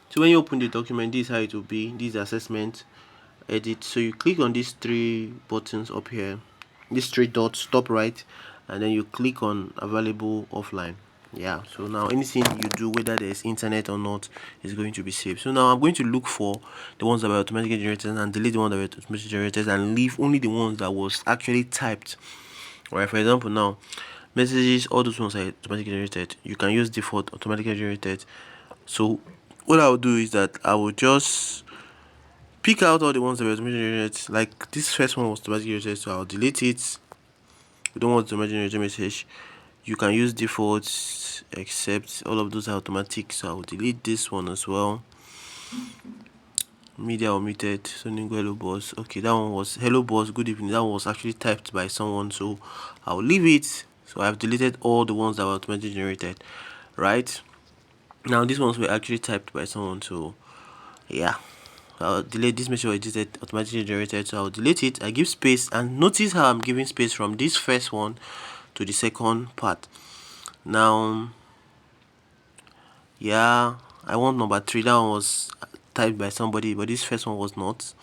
So when you open the document, this is how it will be. This is assessment, edit. So you click on these three buttons up here, these three dots top right, and then you click on available offline. Yeah, so now anything you do, whether there's internet or not, is going to be saved. So now I'm going to look for the ones that were automatically generated and delete the ones that were automatically generated and leave only the ones that was actually typed. Right, for example, now messages, all those ones are automatically generated. You can use default automatically generated. So what I'll do is that I will just pick out all the ones that were automatically generated. Like this first one was automatically generated, so I'll delete it. We don't want to generate message. You can use defaults, except all of those are automatic, so I'll delete this one as well. Media omitted. Sending hello boss. Okay, that one was hello boss, good evening. That one was actually typed by someone, so I'll leave it. So I've deleted all the ones that were automatically generated. Right now, these ones were actually typed by someone, so yeah, I'll delete this. Make sure it is automatically generated, so I'll delete it. I give space, and notice how I'm giving space from this first one to the second part. Now, yeah, I want number 3. That one was typed by somebody, but this first one was not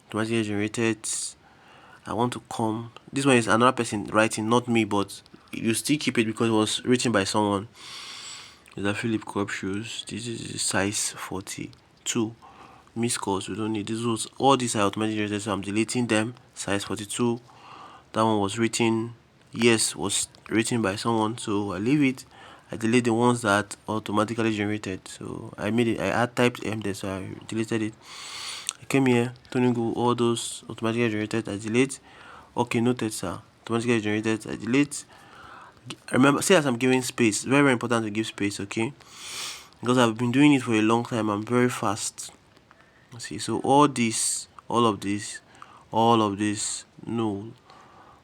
automatically generated. I want to come. This one is another person writing, not me, but you still keep it because it was written by someone. Is that Philip Crop shoes? This is size 42. Miss calls, we don't need this. Was all these are automatically generated, so I'm deleting them. Size 42. That one was written, yes, was written by someone, so I leave it. I delete the ones that automatically generated. So I made it. I had typed M there, so I deleted it. I came here, turning go all those automatically generated. I delete. Okay, noted, sir. Automatically generated. I delete. Remember, see, as I'm giving space, very, very important to give space, okay? Because I've been doing it for a long time. I'm very fast. See, so all this, all of this, all of this, no.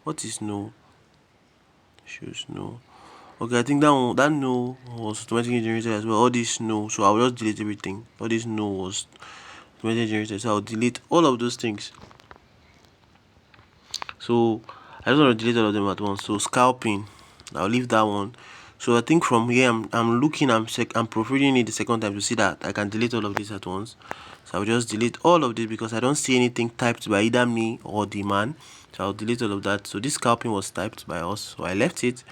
What is no? Shows no. Okay, I think that one, that no was automatically generated as well. All this no, so I'll just delete everything. All this no was automatically generated, so I'll delete all of those things. So I just want to delete all of them at once. So scalping, I'll leave that one. So I think from here I'm looking, I'm proofreading it the second time to see that I can delete all of this at once. So I'll just delete all of this because I don't see anything typed by either me or the man. So I'll delete all of that. So this scalping was typed by us, so I left it.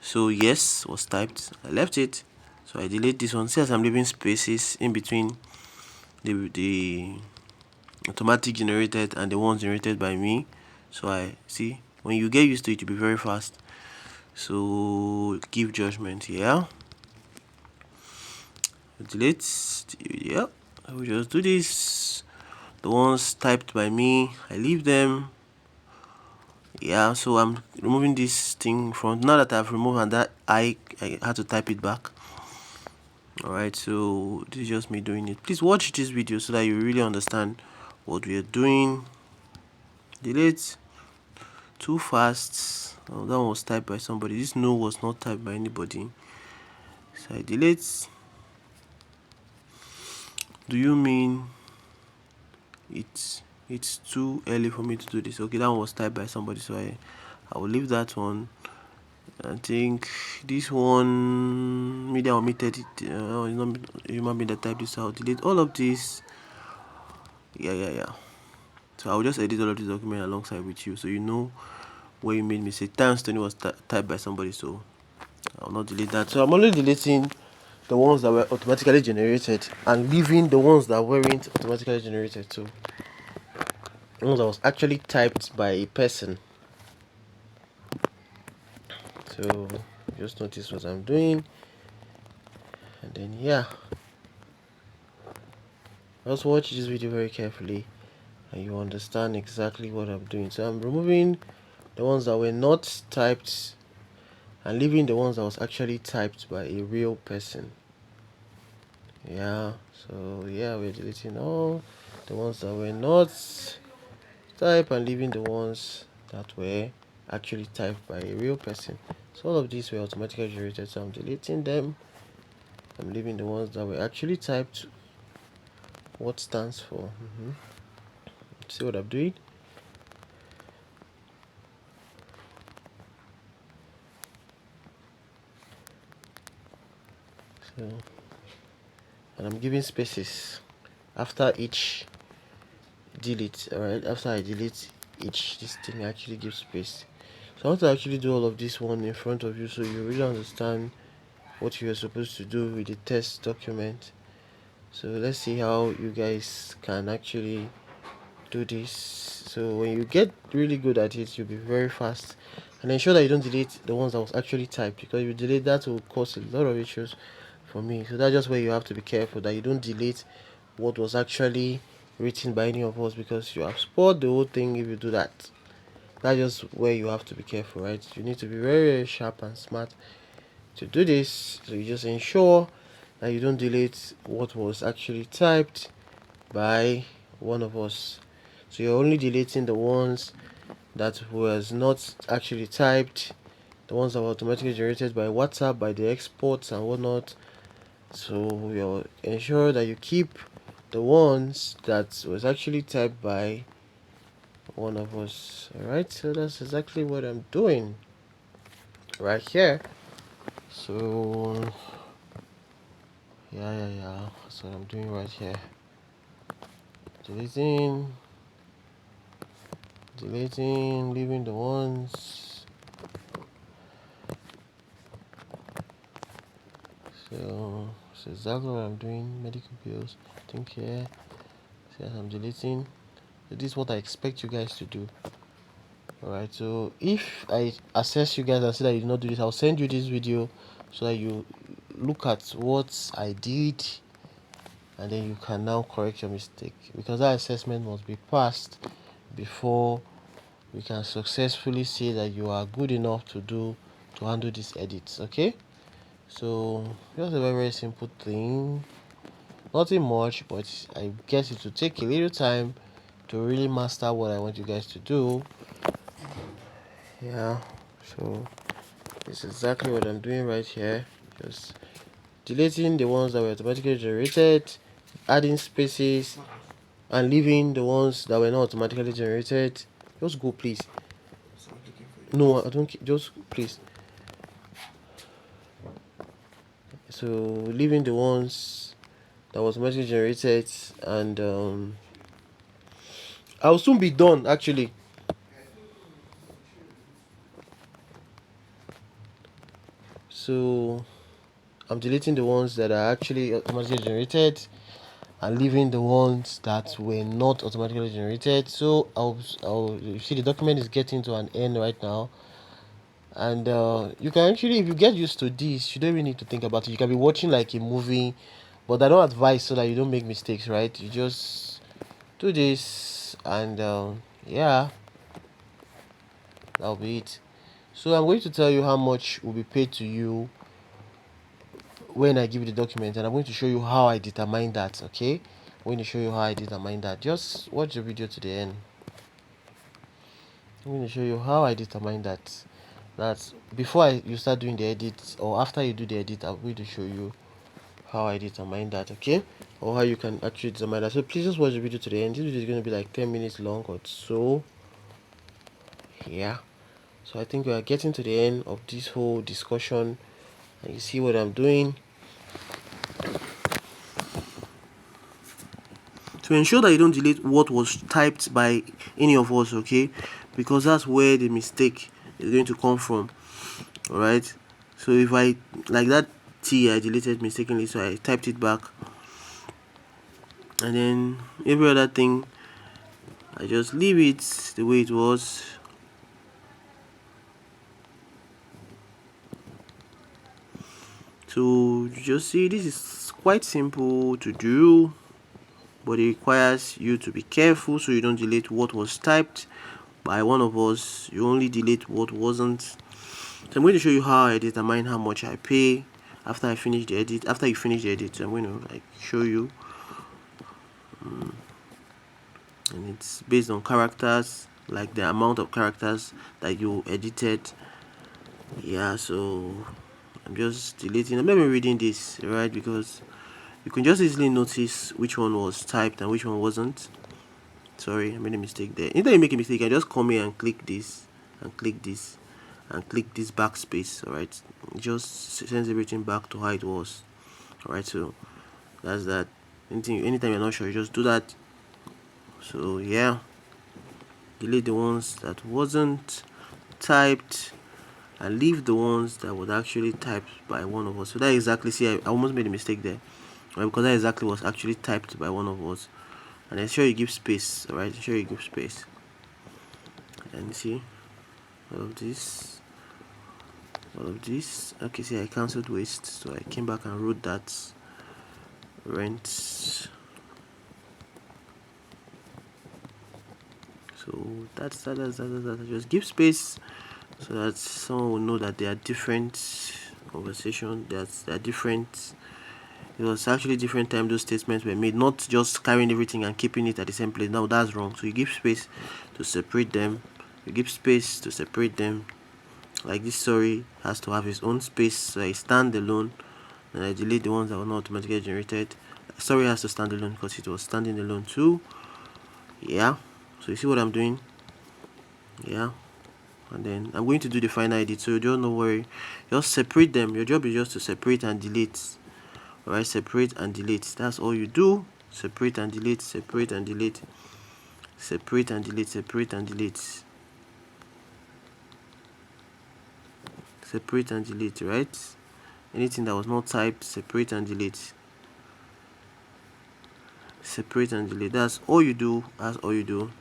So yes was typed, I left it. So I delete this one. See, as I'm leaving spaces in between the automatic generated and the ones generated by me. So I see, when you get used to it, you'll be very fast. So give judgment, yeah. Delete, yeah. I will just do this. The ones typed by me, I leave them. Yeah, so I'm removing this thing from, now that I've removed and that I had to type it back. Alright, so this is just me doing it. Please watch this video so that you really understand what we are doing. Delete. Too fast. Oh, that one was typed by somebody. This no was not typed by anybody. So I delete. Do you mean it's too early for me to do this? Okay, that one was typed by somebody, so I will leave that one. I think this one, media omitted it. It's not human being that typed this out. Delete all of this. Yeah. So I'll just edit all of this document alongside with you, so you know where you made mistake. Thanks Tony was typed by somebody, so I'll not delete that. So I'm only deleting the ones that were automatically generated and leaving the ones that weren't automatically generated. So the ones that was actually typed by a person. So just notice what I'm doing, and then yeah, just watch this video very carefully and you understand exactly what I'm doing. So I'm removing the ones that were not typed and leaving the ones that was actually typed by a real person. Yeah, so yeah, we're deleting all the ones that were not typed and leaving the ones that were actually typed by a real person. So all of these were automatically generated, so I'm deleting them. I'm leaving the ones that were actually typed. What stands for? See what I'm doing? So and I'm giving spaces after each delete. Alright, after I delete each, this thing actually gives space. So I want to actually do all of this one in front of you so you really understand what you're supposed to do with the test document. So let's see how you guys can actually do this. So when you get really good at it, you'll be very fast, and ensure that you don't delete the ones that was actually typed, because if you delete that will cause a lot of issues for me. So that's just where you have to be careful that you don't delete what was actually written by any of us, because you have spoiled the whole thing if you do that. That's just where you have to be careful, right? You need to be very, very sharp and smart to do this. So you just ensure that you don't delete what was actually typed by one of us. So you're only deleting the ones that was not actually typed, the ones that were automatically generated by WhatsApp, by the exports and whatnot. So you'll ensure that you keep the ones that was actually typed by one of us. Alright, so that's exactly what I'm doing right here. So yeah, that's what I'm doing right here. Deleting, leaving the ones. So that's exactly what I'm doing. Medical bills, I think here. See, as I'm deleting, this is what I expect you guys to do. Alright, so if I assess you guys and say that you did not do this, I'll send you this video so that you look at what I did, and then you can now correct your mistake, because that assessment must be passed before we can successfully say that you are good enough to handle these edits. Okay, so just a very, very simple thing, nothing much, but I guess it will take a little time to really master what I want you guys to do. Yeah, so it's exactly what I'm doing right here. Just deleting the ones that were automatically generated, adding spaces, and leaving the ones that were not automatically generated. Just go, please. No, I don't. Just please. So leaving the ones that was automatically generated, and I'll soon be done actually. So I'm deleting the ones that are actually automatically generated and leaving the ones that were not automatically generated. So you see the document is getting to an end right now, and you can actually, if you get used to this, you don't really need to think about it. You can be watching like a movie, but I don't advise so that you don't make mistakes, right? You just do this, and yeah, that'll be it. So I'm going to tell you how much will be paid to you when I give you the document, and I'm going to show you how I determine that. Okay, I'm going to show you how I determine that. Just watch the video to the end. I'm going to show you how I determine that. That's before you start doing the edit, or after you do the edit, I'm going to show you how I determine that. Okay, or how you can actually determine that. So please just watch the video to the end. This video is going to be like 10 minutes long or so. Yeah, so I think we are getting to the end of this whole discussion, and you see what I'm doing. To ensure that you don't delete what was typed by any of us, okay, because that's where the mistake is going to come from. All right, so if I, like that T I deleted mistakenly, so I typed it back, and then every other thing I just leave it the way it was. So you just see, this is quite simple to do, but it requires you to be careful so you don't delete what was typed by one of us. You only delete what wasn't. So I'm going to show you how I determine how much I pay after I finish the edit. After you finish the edit, I'm going to like show you, and it's based on characters, like the amount of characters that you edited. Yeah, so I'm just deleting. I'm not even reading this, right? Because you can just easily notice which one was typed and which one wasn't. Sorry, I made a mistake there. Anytime you make a mistake, I just come here and click this, and click this, and click this backspace. Alright, it just sends everything back to how it was. Alright, so That's that. Anytime you're not sure, you just do that. So yeah, delete the ones that wasn't typed and leave the ones that was actually typed by one of us. So that exactly, see, I almost made a mistake there, right? Because that exactly was actually typed by one of us. And ensure you give space, all right? Ensure you give space. And see, all of this, okay, see, I cancelled waste, so I came back and wrote that rent. So that's that. Just give space so that someone will know that there are different conversations, there are different. It was actually different time those statements were made, not just carrying everything and keeping it at the same place. Now that's wrong. So you give space to separate them. You give space to separate them. Like this story has to have its own space, so I stand alone, and I delete the ones that were not automatically generated. Story has to stand alone because it was standing alone too. Yeah. So you see what I'm doing? Yeah. And then I'm going to do the final edit, so don't worry. Just separate them. Your job is just to separate and delete. Alright, separate and delete. That's all you do. Separate and delete, separate and delete, separate and delete, separate and delete, separate and delete, right? Anything that was not typed, separate and delete, separate and delete. That's all you do. That's all you do.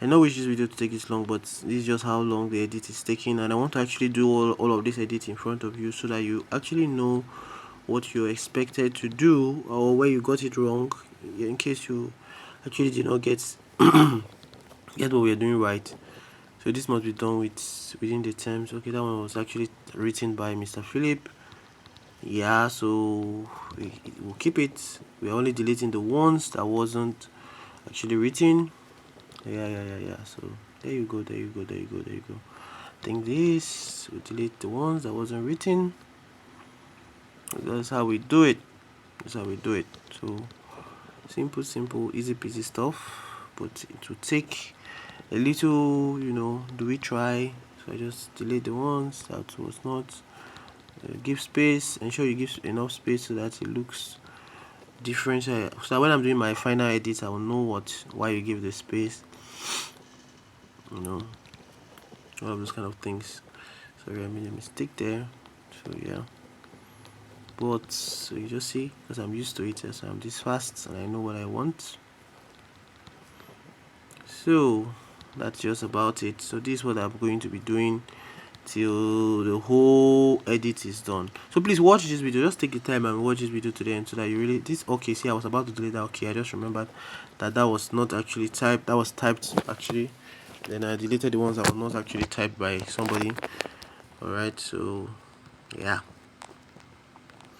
I know wish this video to take this long, but this is just how long the edit is taking, and I want to actually do all of this edit in front of you so that you actually know what you're expected to do or where you got it wrong, in case you actually did not get what we're doing right. So this must be done within the terms. Okay, that one was actually written by Mr. Philip. Yeah, so we'll keep it. We're only deleting the ones that wasn't actually written. Yeah. So there you go. I think this will delete the ones that wasn't written. That's how we do it. So simple, easy peasy stuff, but it will take a little, do we try. So I just delete the ones that was not. Give space, ensure you give enough space so that it looks different. So when I'm doing my final edit, I will know why you give the space, all of those kind of things. Sorry, I made a mistake there. So yeah, but so you just see, because I'm used to it, so I'm this fast and I know what I want. So that's just about it. So this is what I'm going to be doing till the whole edit is done. So please watch this video. Just take the time and watch this video today, and so that you really okay. See, I was about to delete that. Okay, I just remembered that was not actually typed. That was typed actually. Then I deleted the ones that were not actually typed by somebody. All right. So yeah,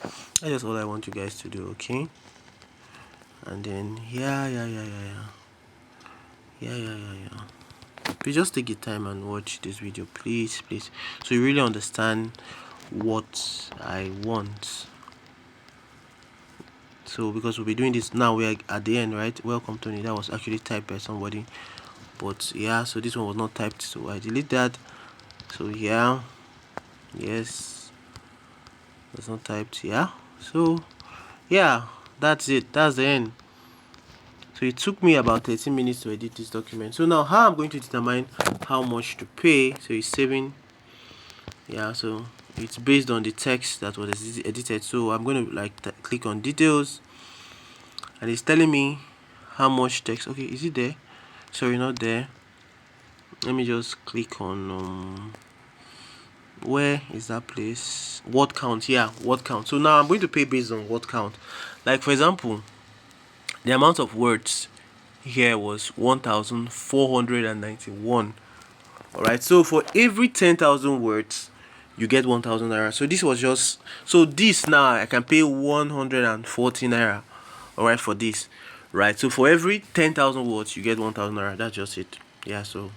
that's just all I want you guys to do. Okay. And then yeah. Please just take your time and watch this video, please, so you really understand what I want. So because we'll be doing this now, we are at the end, right? Welcome Tony, that was actually typed by somebody, but yeah, so this one was not typed, so I delete that. So yeah, yes, it's not typed. Yeah, so yeah, that's it, that's the end. So it took me about 13 minutes to edit this document. So now how I'm going to determine how much to pay. So it's saving. Yeah, so it's based on the text that was edited. So I'm going to click on details, and it's telling me how much text. Okay, is it there? Sorry, not there. Let me just click on where is that place? Word count. Yeah, word count. So now I'm going to pay based on word count. Like for example, the amount of words here was 1,491. All right, so for every 10,000 words you get 1,000 naira. So this was just, so this now I can pay 140 naira. All right, for this, right? So for every 10,000 words you get 1,000 naira. That's just it. Yeah, so